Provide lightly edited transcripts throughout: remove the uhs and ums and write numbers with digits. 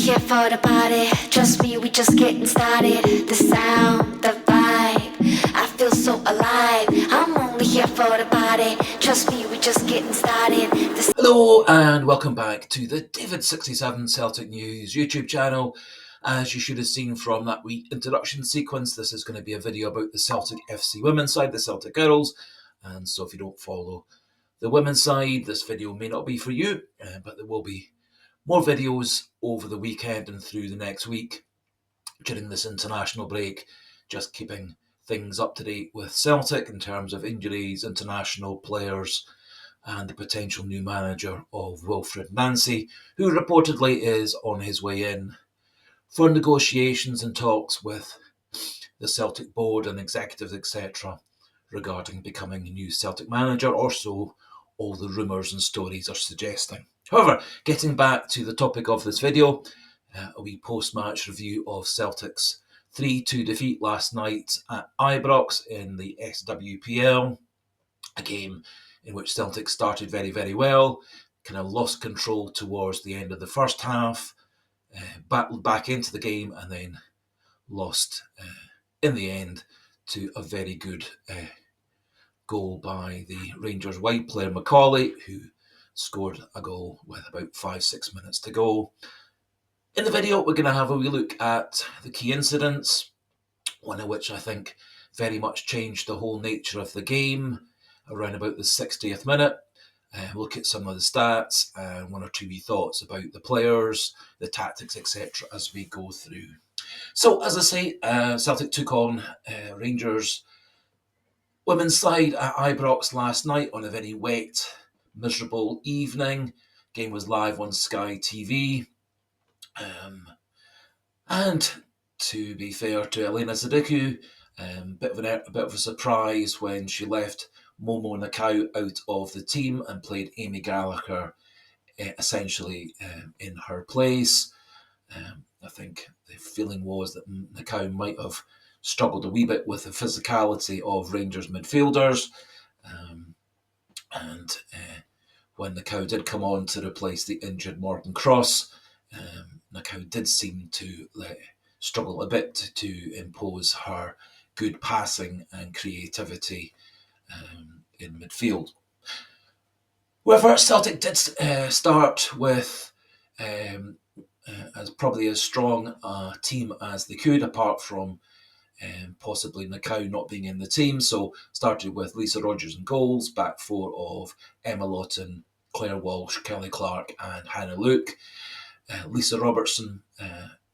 here for the party. Trust me, we just getting started. The sound, the vibe, I feel so alive. I'm only here for the party. Trust me, we just getting started. Hello and welcome back to the David67 Celtic News YouTube channel. As you should have seen from that wee introduction sequence, this is going to be a video about the Celtic FC Women side, the Celtic Girls. And so if you don't follow the women's side, this video may not be for you, but there will be more videos over the weekend and through the next week during this international break, just keeping things up to date with Celtic in terms of injuries, international players, and the potential new manager of Wilfred Nancy, who reportedly is on his way in for negotiations and talks with the Celtic board and executives, etc., regarding becoming a new Celtic manager, or so all the rumours and stories are suggesting. However, getting back to the topic of this video, a wee post-match review of Celtic's 3-2 defeat last night at Ibrox in the SWPL, a game in which Celtic started very, very well, kind of lost control towards the end of the first half, battled back into the game, and then lost in the end to a very good goal by the Rangers wide player McAulay, who scored a goal with about 5-6 minutes to go. In the video, we're going to have a wee look at the key incidents, one of which I think very much changed the whole nature of the game, around about the 60th minute. Look at some of the stats and one or two wee thoughts about the players, the tactics, etc. as we go through. So, as I say, Celtic took on Rangers women's side at Ibrox last night on a very wet, miserable evening. Game was live on Sky TV. And to be fair to Elena Sadiku, a bit of a surprise when she left Momo Nakau out of the team and played Amy Gallagher essentially in her place. I think the feeling was that Nakau might have struggled a wee bit with the physicality of Rangers midfielders. And when Nakau did come on to replace the injured Morgan Cross, Nakau did seem to struggle a bit to impose her good passing and creativity in midfield. However, Celtic did start with as probably as strong a team as they could, apart from possibly Nakau not being in the team. So started with Lisa Rogers in goals, back four of Emma Lawton, Claire Walsh, Kelly Clark and Hannah Luke. Lisa Robertson,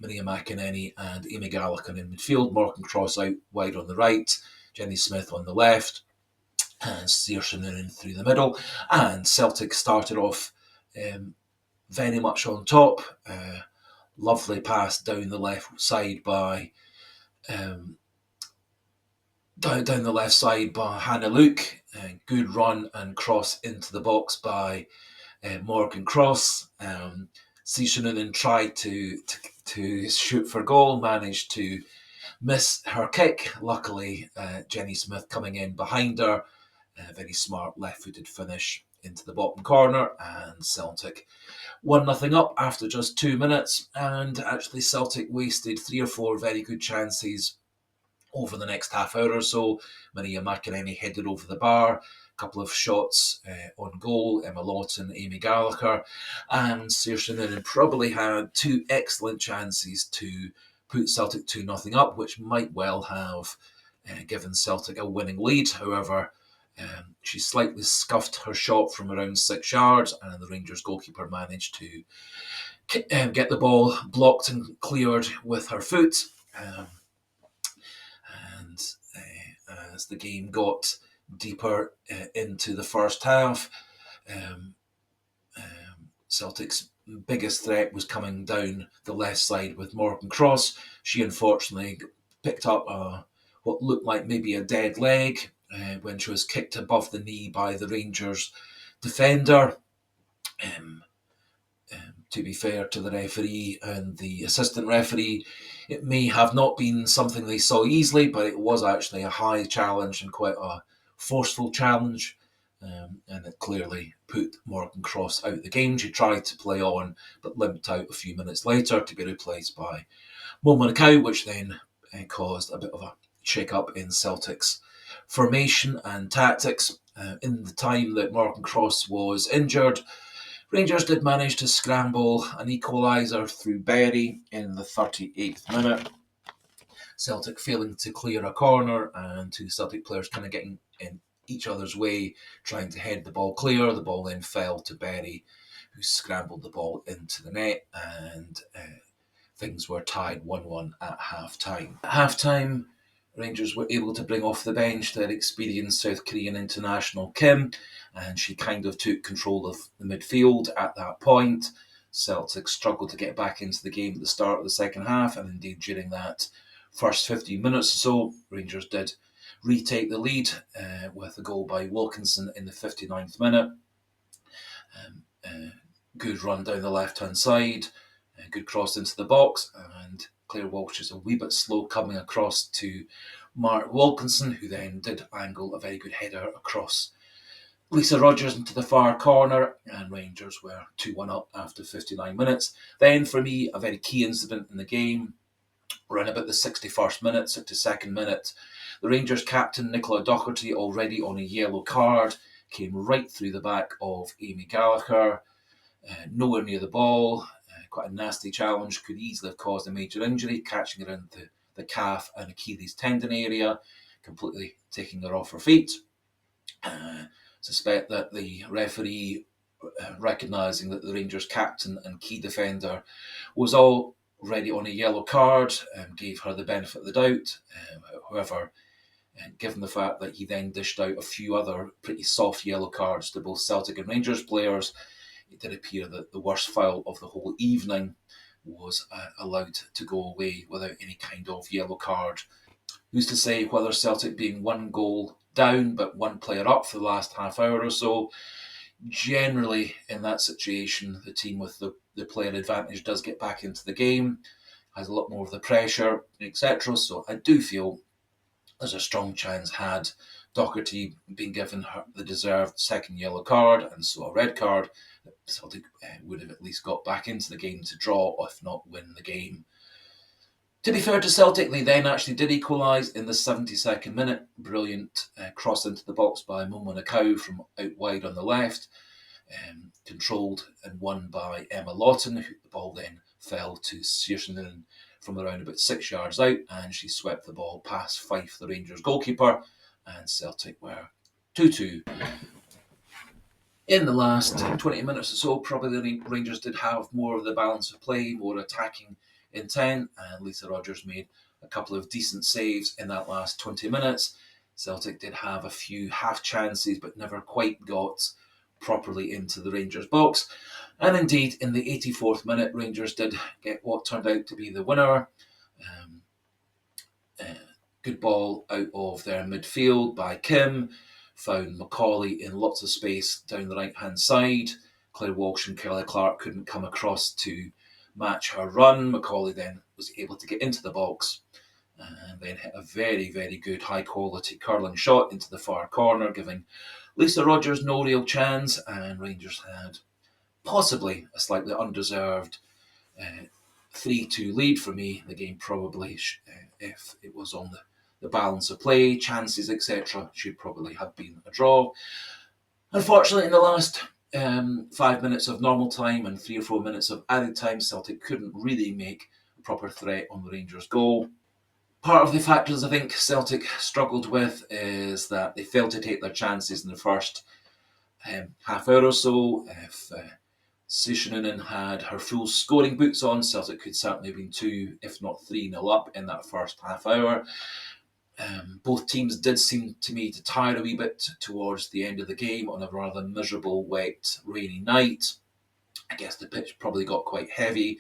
Maria McInerney and Amy Gallagher in midfield, Morgan Cross out wide on the right, Jenny Smith on the left, and Saoirse Noonan through the middle. And Celtic started off very much on top. Lovely pass down the left side by down the left side by Hannah Luke. Good run and cross into the box by Morgan Cross. Saoirse Noonan tried to shoot for goal, managed to miss her kick. Luckily, Jenny Smith coming in behind her. A very smart left-footed finish into the bottom corner, and Celtic 1-0 up after just 2 minutes. And actually, Celtic wasted 3 or 4 very good chances over the next half hour or so. Maria McInerney headed over the bar, a couple of shots on goal, Emma Lawton, Amy Gallagher, and Saoirse Noonan probably had 2 excellent chances to put Celtic 2-0 up, which might well have given Celtic a winning lead. However, she slightly scuffed her shot from around 6 yards, and the Rangers goalkeeper managed to get the ball blocked and cleared with her foot. As the game got deeper into the first half, Celtic's biggest threat was coming down the left side with Morgan Cross. She unfortunately picked up what looked like maybe a dead leg when she was kicked above the knee by the Rangers defender. To be fair to the referee and the assistant referee, it may have not been something they saw easily, but it was actually a high challenge and quite a forceful challenge. and it clearly put Morgan Cross out of the game. She tried to play on, but limped out a few minutes later to be replaced by McAulay, which then caused a bit of a shake-up in Celtic's formation and tactics. In the time that Morgan Cross was injured, Rangers did manage to scramble an equaliser through Berry in the 38th minute. Celtic failing to clear a corner and two Celtic players kind of getting in each other's way, trying to head the ball clear. The ball then fell to Berry, who scrambled the ball into the net, and things were tied 1-1 at half-time. At half-time, Rangers were able to bring off the bench their experienced South Korean international Kim, and she kind of took control of the midfield at that point. Celtic struggled to get back into the game at the start of the second half, and indeed during that first 15 minutes or so, Rangers did retake the lead with a goal by Wilkinson in the 59th minute. Good run down the left-hand side, good cross into the box, and Claire Walsh is a wee bit slow coming across to Mark Wilkinson, who then did angle a very good header across Lisa Rogers into the far corner, and Rangers were 2-1 up after 59 minutes. Then, for me, a very key incident in the game, around about the 61st minute, 62nd minute, the Rangers captain Nicola Docherty, already on a yellow card, came right through the back of Amy Gallagher, nowhere near the ball, quite a nasty challenge, could easily have caused a major injury, catching her into the calf and Achilles tendon area, completely taking her off her feet. Suspect that the referee, recognising that the Rangers captain and key defender was already on a yellow card, gave her the benefit of the doubt. However, given the fact that he then dished out a few other pretty soft yellow cards to both Celtic and Rangers players, it did appear that the worst foul of the whole evening was allowed to go away without any kind of yellow card. Who's to say whether Celtic being one goal down but one player up for the last half hour or so, generally in that situation the team with the player advantage does get back into the game, has a lot more of the pressure, etc. So I do feel there's a strong chance, had Docherty been given the deserved second yellow card and so a red card, Celtic would have at least got back into the game to draw, if not win the game. To be fair to Celtic, they then actually did equalise in the 72nd minute. Brilliant cross into the box by Momo Nakau from out wide on the left, controlled and won by Emma Lawton. The ball then fell to Searsonen from around about 6 yards out, and she swept the ball past Fife, the Rangers goalkeeper, and Celtic were 2-2. In the last 20 minutes or so, probably the Rangers did have more of the balance of play, more attacking intent, and Lisa Rogers made a couple of decent saves in that last 20 minutes. Celtic did have a few half chances, but never quite got properly into the Rangers box. And indeed, in the 84th minute, Rangers did get what turned out to be the winner. Good ball out of their midfield by Kim, found McAulay in lots of space down the right-hand side. Claire Walsh and Kelly Clark couldn't come across to match her run. McAulay then was able to get into the box and then hit a very, very good high-quality curling shot into the far corner, giving Lisa Rogers no real chance, and Rangers had possibly a slightly undeserved 3-2 lead. For me, the game probably, if it was on the balance of play, chances, etc., should probably have been a draw. Unfortunately, in the last 5 minutes of normal time and 3 or 4 minutes of added time, Celtic couldn't really make a proper threat on the Rangers' goal. Part of the factors I think Celtic struggled with is that they failed to take their chances in the first half hour or so. If Searsonen had her full scoring boots on, Celtic could certainly have been 2, if not 3-0 up in that first half hour. Both teams did seem to me to tire a wee bit towards the end of the game on a rather miserable, wet, rainy night. I guess the pitch probably got quite heavy,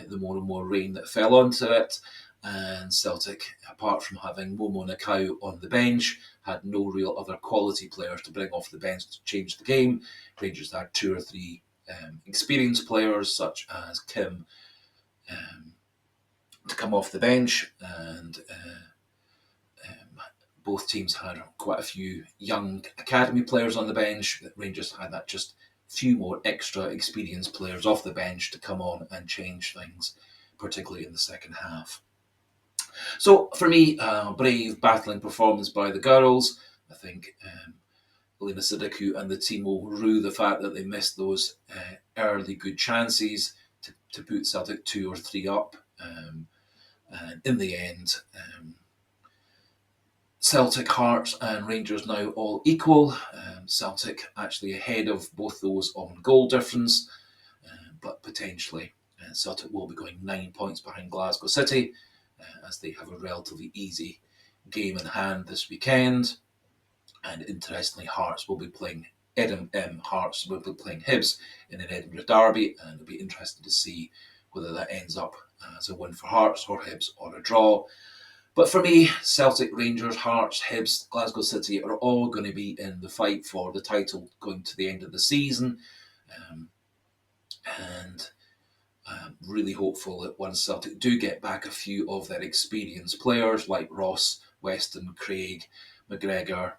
the more and more rain that fell onto it. And Celtic, apart from having Momo Nakau on the bench, had no real other quality players to bring off the bench to change the game. Rangers had 2 or 3 experienced players, such as Kim, to come off the bench, and Both teams had quite a few young academy players on the bench. Rangers had that just few more extra experienced players off the bench to come on and change things, particularly in the second half. So for me, brave battling performance by the girls. I think Elena Sidiku and the team will rue the fact that they missed those early good chances to put Celtic 2 or 3 up. And in the end, Celtic, Hearts and Rangers now all equal. Celtic actually ahead of both those on goal difference, but potentially Celtic will be going 9 points behind Glasgow City, as they have a relatively easy game in hand this weekend. And interestingly, Hearts will be playing Hearts will be playing Hibs in an Edinburgh derby, and it'll be interesting to see whether that ends up as a win for Hearts or Hibs or a draw. But for me, Celtic, Rangers, Hearts, Hibs, Glasgow City are all going to be in the fight for the title going to the end of the season. And I'm really hopeful that once Celtic do get back a few of their experienced players like Ross, Weston, Craig, McGregor,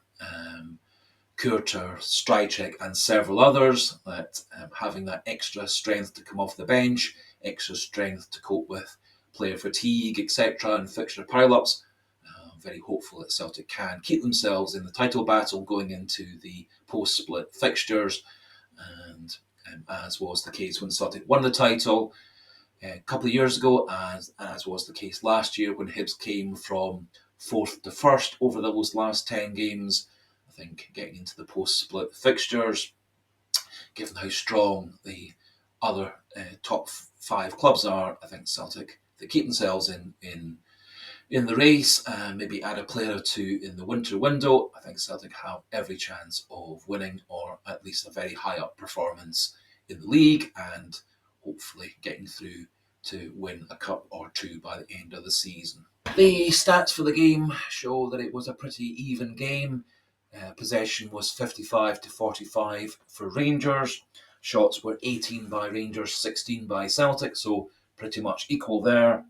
Courter, Strychek and several others, that having that extra strength to come off the bench, extra strength to cope with player fatigue, etc. and fixture pile-ups, I'm very hopeful that Celtic can keep themselves in the title battle going into the post-split fixtures. And as was the case when Celtic won the title a couple of years ago, as was the case last year when Hibs came from 4th to 1st over those last 10 games, I think getting into the post-split fixtures, given how strong the other top 5 clubs are, I think Celtic, they keep themselves in the race and maybe add a player or two in the winter window, I think Celtic have every chance of winning, or at least a very high up performance in the league, and hopefully getting through to win a cup or two by the end of the season. The stats for the game show that it was a pretty even game. Possession was 55 to 45 for Rangers. Shots were 18 by Rangers, 16 by Celtic, so pretty much equal there.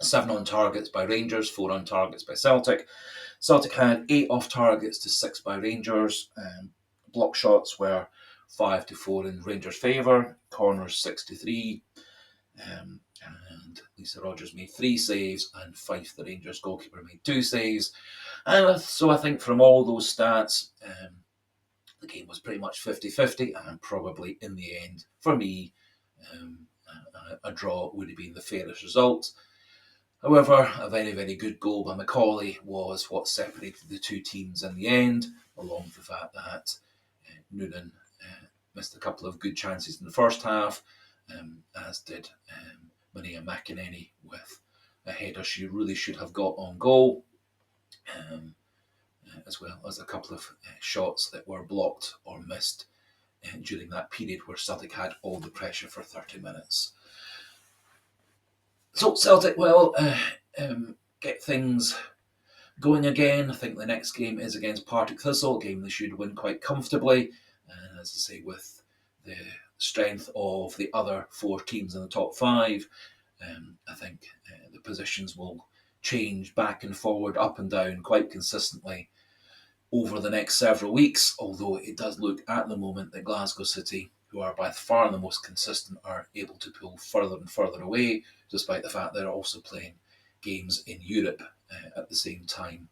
7 on targets by Rangers, 4 on targets by Celtic. Celtic had 8 off targets to 6 by Rangers. Block shots were 5 to 4 in Rangers' favour. Corners 6-3. And Lisa Rogers made 3 saves, and Fife, the Rangers goalkeeper, made 2 saves. And so I think from all those stats, the game was pretty much 50-50, and probably in the end, for me, a draw would have been the fairest result. However, a very, very good goal by McAulay was what separated the two teams in the end, along with the fact that Noonan missed a couple of good chances in the first half, as did Maria McAulay with a header she really should have got on goal, as well as a couple of shots that were blocked or missed during that period where Celtic had all the pressure for 30 minutes. So Celtic will get things going again. I think the next game is against Partick Thistle, a game they should win quite comfortably. And as I say, with the strength of the other 4 teams in the top 5, I think the positions will change back and forward, up and down quite consistently over the next several weeks, although it does look at the moment that Glasgow City, who are by far the most consistent, are able to pull further and further away, despite the fact they're also playing games in Europe at the same time.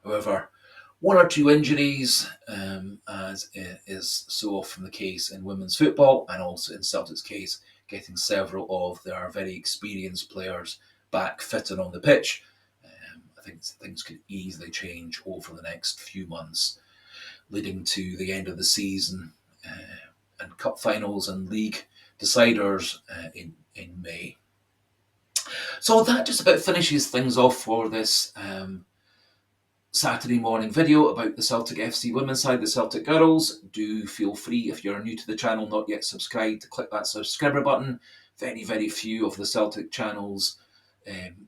However, 1 or 2 injuries, as is so often the case in women's football, and also in Celtic's case, getting several of their very experienced players back fit and on the pitch, I think things could easily change over the next few months, leading to the end of the season and cup finals and league deciders in May. So that just about finishes things off for this Saturday morning video about the Celtic FC Women's side, the Celtic Girls. Do feel free, if you're new to the channel, not yet subscribed, to click that subscriber button. Very, very few of the Celtic channels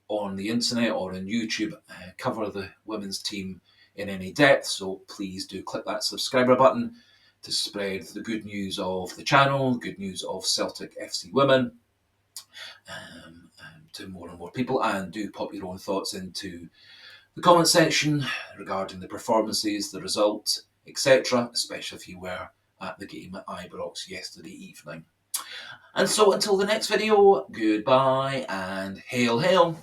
on the internet or on YouTube cover the women's team in any depth, so please do click that subscriber button to spread the good news of the channel, good news of Celtic FC Women to more and more people, and do pop your own thoughts into the comment section regarding the performances, the result, etc., especially if you were at the game at Ibrox yesterday evening. And so until the next video, goodbye and hail hail.